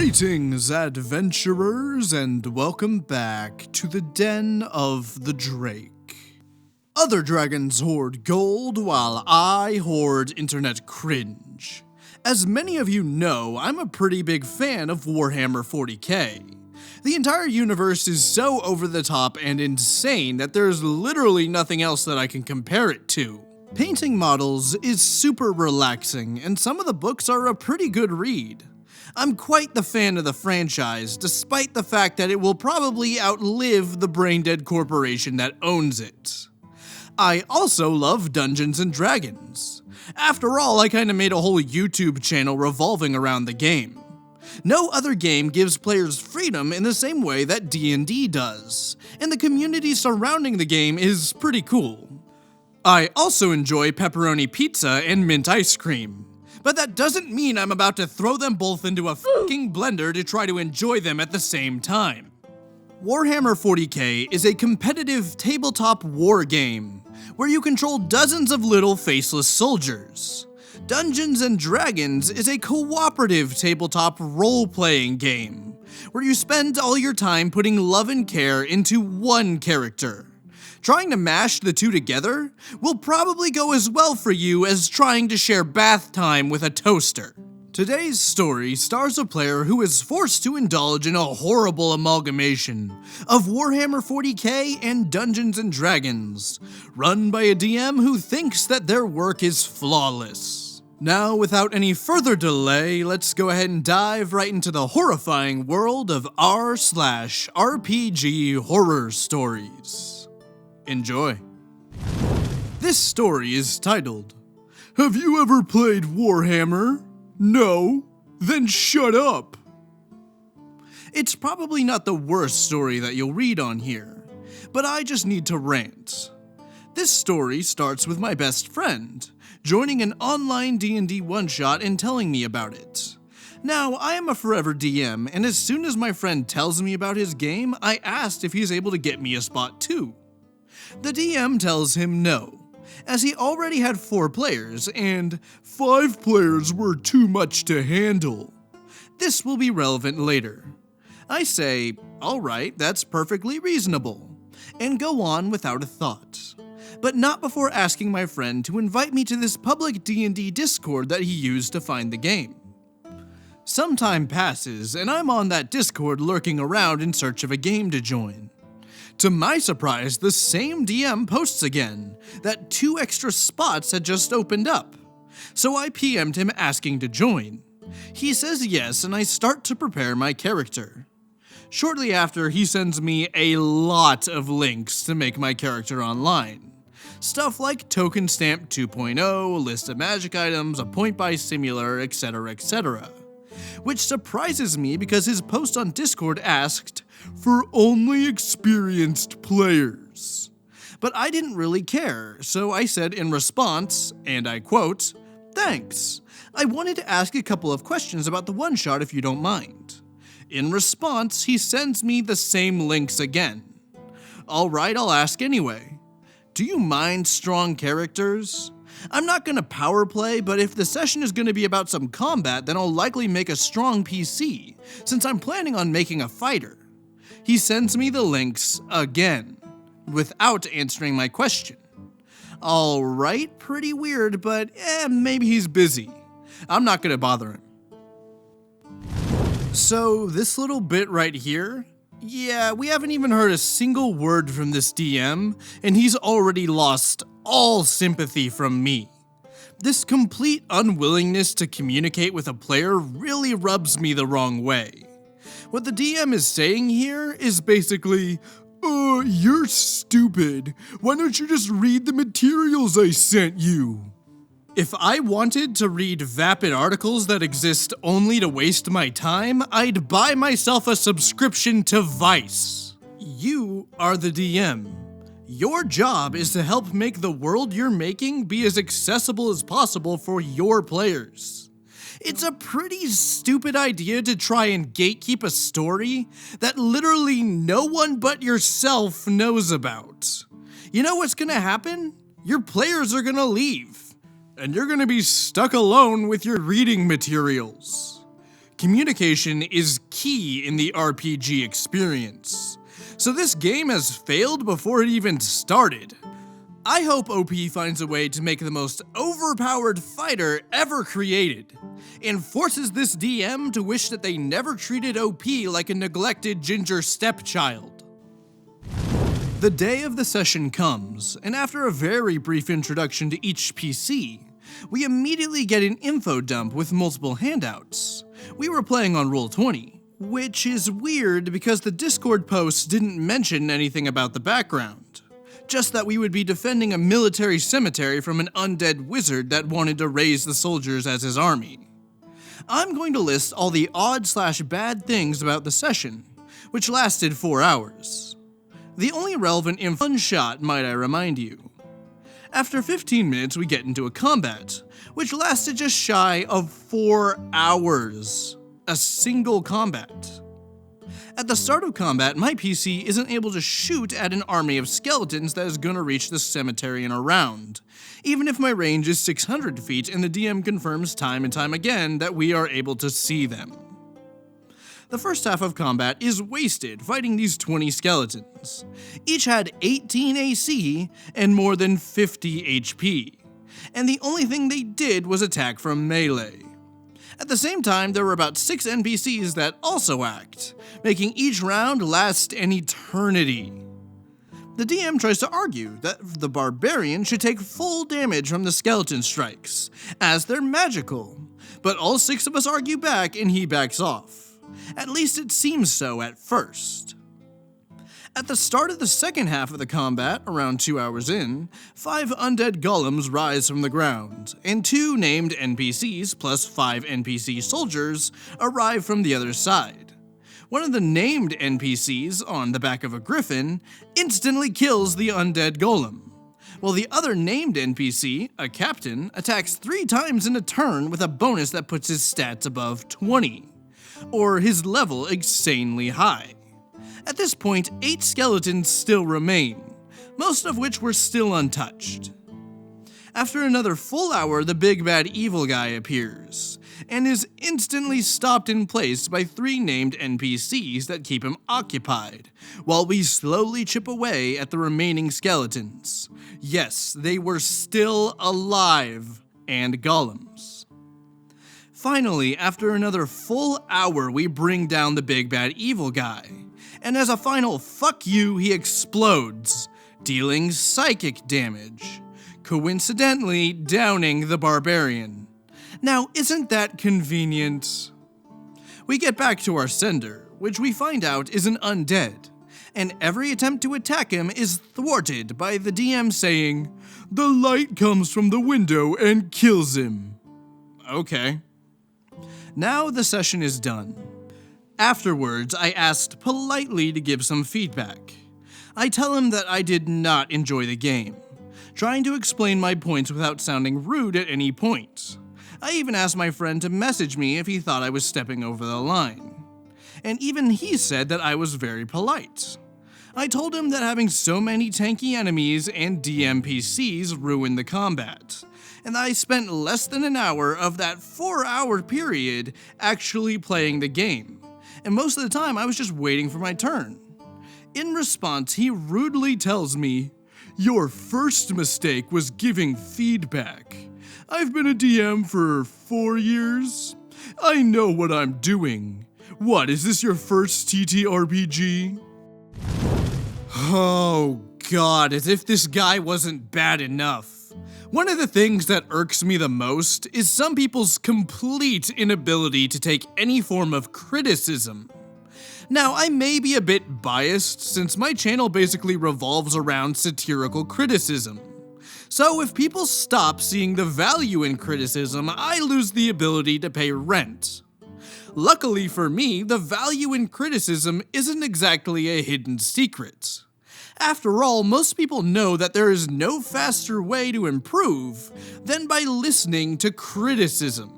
Greetings, adventurers, and welcome back to the Den of the Drake. Other dragons hoard gold, while I hoard internet cringe. As many of you know, I'm a pretty big fan of Warhammer 40k. The entire universe is so over the top and insane that there's literally nothing else that I can compare it to. Painting models is super relaxing, and some of the books are a pretty good read. I'm quite the fan of the franchise, despite the fact that it will probably outlive the brain-dead corporation that owns it. I also love Dungeons & Dragons. After all, I kinda made a whole YouTube channel revolving around the game. No other game gives players freedom in the same way that D&D does, and the community surrounding the game is pretty cool. I also enjoy pepperoni pizza and mint ice cream. But that doesn't mean I'm about to throw them both into a fucking blender to try to enjoy them at the same time. Warhammer 40k is a competitive tabletop war game, where you control dozens of little faceless soldiers. Dungeons & Dragons is a cooperative tabletop role-playing game, where you spend all your time putting love and care into one character. Trying to mash the two together will probably go as well for you as trying to share bath time with a toaster. Today's story stars a player who is forced to indulge in a horrible amalgamation of Warhammer 40k and Dungeons & Dragons, run by a DM who thinks that their work is flawless. Now, without any further delay, let's go ahead and dive right into the horrifying world of r/RPG-Horror-Stories. Enjoy. This story is titled, "Have you ever played Warhammer? No? Then shut up." It's probably not the worst story that you'll read on here, but I just need to rant. This story starts with my best friend joining an online D&D one-shot and telling me about it. Now, I am a forever DM, and as soon as my friend tells me about his game, I asked if he's able to get me a spot too. The DM tells him no, as he already had 4 players, and 5 players were too much to handle. This will be relevant later. I say, alright, that's perfectly reasonable, and go on without a thought. But not before asking my friend to invite me to this public D&D Discord that he used to find the game. Some time passes, and I'm on that Discord lurking around in search of a game to join. To my surprise, the same DM posts again, that 2 extra spots had just opened up. So I PM'd him asking to join. He says yes, and I start to prepare my character. Shortly after, he sends me a lot of links to make my character online. Stuff like Token Stamp 2.0, a list of magic items, a point-buy simulator, etc., etc. Which surprises me because his post on Discord asked for only experienced players. But I didn't really care, so I said in response, and I quote, "Thanks. I wanted to ask a couple of questions about the one-shot if you don't mind." In response, he sends me the same links again. Alright, I'll ask anyway. Do you mind strong characters? I'm not gonna power play, but if the session is gonna be about some combat, then I'll likely make a strong PC, since I'm planning on making a fighter. He sends me the links again, without answering my question. Alright, pretty weird, but maybe he's busy. I'm not gonna bother him. So, this little bit right here, yeah, we haven't even heard a single word from this DM, and he's already lost all sympathy from me. This complete unwillingness to communicate with a player really rubs me the wrong way. What the DM is saying here is basically, you're stupid. Why don't you just read the materials I sent you? If I wanted to read vapid articles that exist only to waste my time, I'd buy myself a subscription to Vice. You are the DM. Your job is to help make the world you're making be as accessible as possible for your players. It's a pretty stupid idea to try and gatekeep a story that literally no one but yourself knows about. You know what's gonna happen? Your players are gonna leave, and you're gonna be stuck alone with your reading materials. Communication is key in the RPG experience, so this game has failed before it even started. I hope OP finds a way to make the most overpowered fighter ever created, and forces this DM to wish that they never treated OP like a neglected ginger stepchild. The day of the session comes, and after a very brief introduction to each PC, we immediately get an info dump with multiple handouts. We were playing on Roll20, which is weird because the Discord posts didn't mention anything about the background. Just that we would be defending a military cemetery from an undead wizard that wanted to raise the soldiers as his army. I'm going to list all the odd/bad things about the session, which lasted 4 hours. The only relevant info, one shot, might I remind you. After 15 minutes, we get into a combat, which lasted just shy of 4 hours. A single combat. At the start of combat, my PC isn't able to shoot at an army of skeletons that is gonna reach the cemetery in a round, even if my range is 600 feet and the DM confirms time and time again that we are able to see them. The first half of combat is wasted fighting these 20 skeletons. Each had 18 AC and more than 50 HP, and the only thing they did was attack from melee. At the same time, there were about 6 NPCs that also act, making each round last an eternity. The DM tries to argue that the barbarian should take full damage from the skeleton strikes, as they're magical, but all 6 of us argue back and he backs off. At least it seems so at first. At the start of the second half of the combat, around 2 hours in, 5 undead golems rise from the ground, and 2 named NPCs plus 5 NPC soldiers arrive from the other side. One of the named NPCs, on the back of a griffin, instantly kills the undead golem, while the other named NPC, a captain, attacks 3 times in a turn with a bonus that puts his stats above 20, or his level insanely high. At this point, 8 skeletons still remain, most of which were still untouched. After another full hour, the big bad evil guy appears, and is instantly stopped in place by 3 named NPCs that keep him occupied, while we slowly chip away at the remaining skeletons. Yes, they were still alive, and golems. Finally, after another full hour, we bring down the big bad evil guy, and as a final fuck you, he explodes, dealing psychic damage, coincidentally downing the barbarian. Now, isn't that convenient? We get back to our sender, which we find out is an undead, and every attempt to attack him is thwarted by the DM saying, "The light comes from the window and kills him." Okay. Now the session is done. Afterwards, I asked politely to give some feedback. I tell him that I did not enjoy the game, trying to explain my points without sounding rude at any point. I even asked my friend to message me if he thought I was stepping over the line, and even he said that I was very polite. I told him that having so many tanky enemies and DMPCs ruined the combat, and I spent less than an hour of that 4-hour period actually playing the game, and most of the time I was just waiting for my turn. In response, he rudely tells me, "Your first mistake was giving feedback. I've been a DM for 4 years. I know what I'm doing. What, is this your first TTRPG?" Oh god, as if this guy wasn't bad enough. One of the things that irks me the most is some people's complete inability to take any form of criticism. Now, I may be a bit biased since my channel basically revolves around satirical criticism. So if people stop seeing the value in criticism, I lose the ability to pay rent. Luckily for me, the value in criticism isn't exactly a hidden secret. After all, most people know that there is no faster way to improve than by listening to criticism.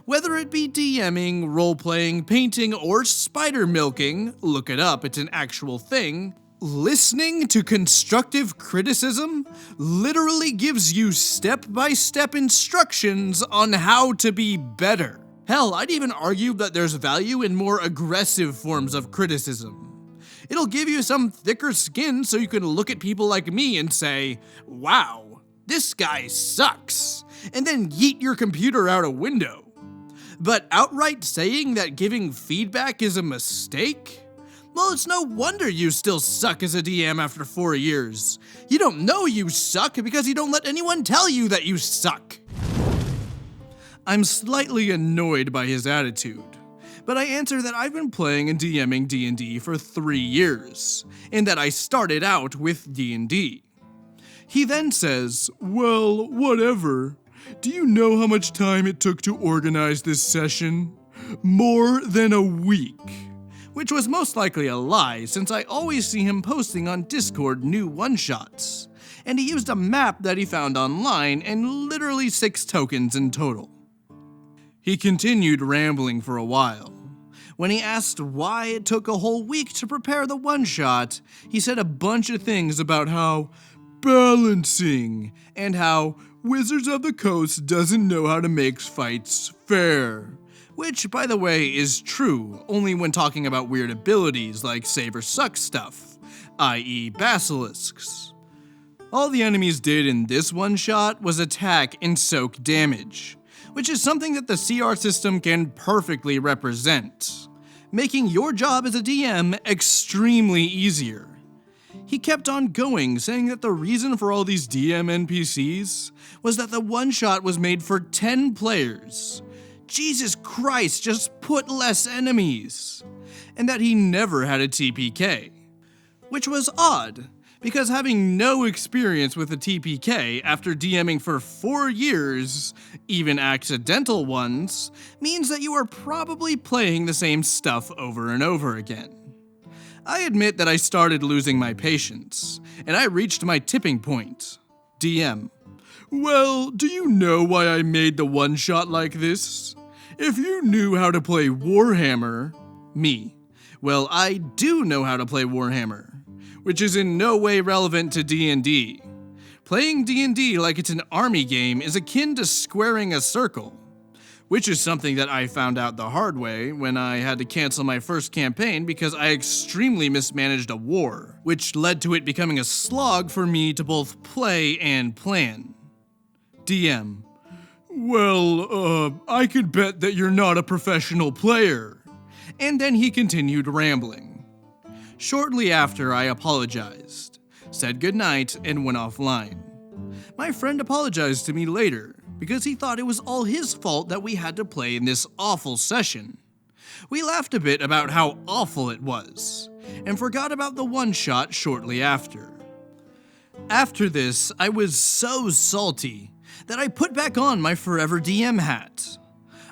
Whether it be DMing, role-playing, painting, or spider milking, look it up, it's an actual thing, listening to constructive criticism literally gives you step-by-step instructions on how to be better. Hell, I'd even argue that there's value in more aggressive forms of criticism. It'll give you some thicker skin so you can look at people like me and say, wow, this guy sucks, and then yeet your computer out a window. But outright saying that giving feedback is a mistake? Well, it's no wonder you still suck as a DM after 4 years. You don't know you suck because you don't let anyone tell you that you suck. I'm slightly annoyed by his attitude, but I answer that I've been playing and DMing D&D for 3 years, and that I started out with D&D. He then says, well, whatever. Do you know how much time it took to organize this session? More than a week. Which was most likely a lie, since I always see him posting on Discord new one-shots, and he used a map that he found online and literally 6 tokens in total. He continued rambling for a while. When he asked why it took a whole week to prepare the one-shot, he said a bunch of things about how balancing, and how Wizards of the Coast doesn't know how to make fights fair. Which, by the way, is true only when talking about weird abilities like save or suck stuff, i.e. basilisks. All the enemies did in this one-shot was attack and soak damage, which is something that the CR system can perfectly represent, making your job as a DM extremely easier. He kept on going, saying that the reason for all these DM NPCs was that the one-shot was made for 10 players. Jesus Christ, just put less enemies. And that he never had a TPK. Which was odd, because having no experience with a TPK after DMing for 4 years, even accidental ones, means that you are probably playing the same stuff over and over again. I admit that I started losing my patience, and I reached my tipping point. DM. Well, do you know why I made the one-shot like this? If you knew how to play Warhammer... Me. Well, I do know how to play Warhammer, which is in no way relevant to D&D. Playing D&D like it's an army game is akin to squaring a circle, which is something that I found out the hard way when I had to cancel my first campaign because I extremely mismanaged a war, which led to it becoming a slog for me to both play and plan. DM. Well, I could bet that you're not a professional player. And then he continued rambling. Shortly after, I apologized, said goodnight, and went offline. My friend apologized to me later, because he thought it was all his fault that we had to play in this awful session. We laughed a bit about how awful it was, and forgot about the one-shot shortly after. After this, I was so salty that I put back on my Forever DM hat.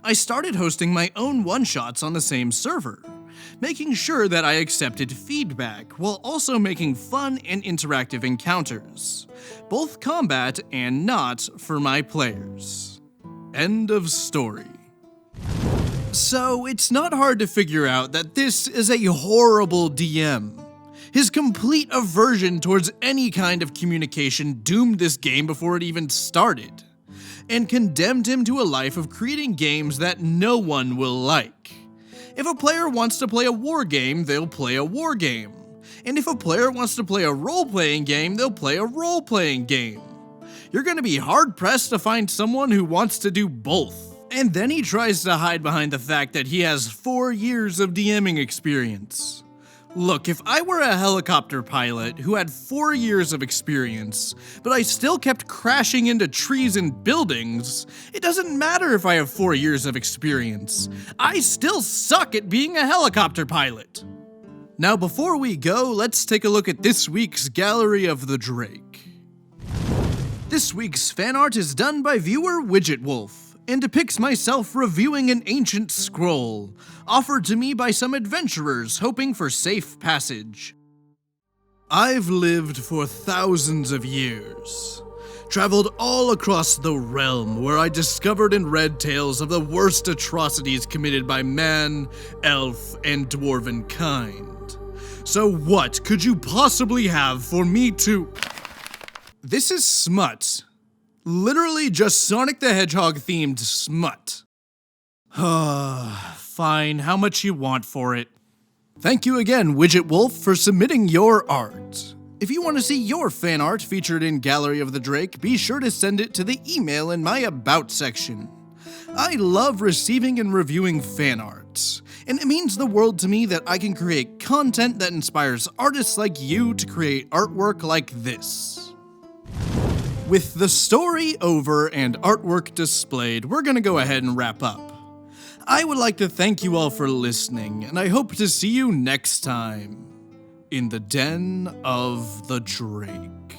I started hosting my own one-shots on the same server, making sure that I accepted feedback while also making fun and interactive encounters, both combat and not, for my players. End of story. So it's not hard to figure out that this is a horrible DM. His complete aversion towards any kind of communication doomed this game before it even started, and condemned him to a life of creating games that no one will like. If a player wants to play a war game, they'll play a war game. And if a player wants to play a role-playing game, they'll play a role-playing game. You're gonna be hard-pressed to find someone who wants to do both. And then he tries to hide behind the fact that he has 4 years of DMing experience. Look, if I were a helicopter pilot who had 4 years of experience, but I still kept crashing into trees and buildings, it doesn't matter if I have 4 years of experience. I still suck at being a helicopter pilot. Now before we go, let's take a look at this week's Gallery of the Drake. This week's fan art is done by viewer Widget Wolf, and depicts myself reviewing an ancient scroll, offered to me by some adventurers hoping for safe passage. I've lived for thousands of years, traveled all across the realm where I discovered and read tales of the worst atrocities committed by man, elf, and dwarven kind. So what could you possibly have for me to... This is smut. Literally just Sonic the Hedgehog themed smut. Fine, how much you want for it? Thank you again, Widget Wolf, for submitting your art. If you want to see your fan art featured in Gallery of the Drake, be sure to send it to the email in my About section. I love receiving and reviewing fan art, and it means the world to me that I can create content that inspires artists like you to create artwork like this. With the story over and artwork displayed, we're gonna go ahead and wrap up. I would like to thank you all for listening, and I hope to see you next time in the Den of the Drake.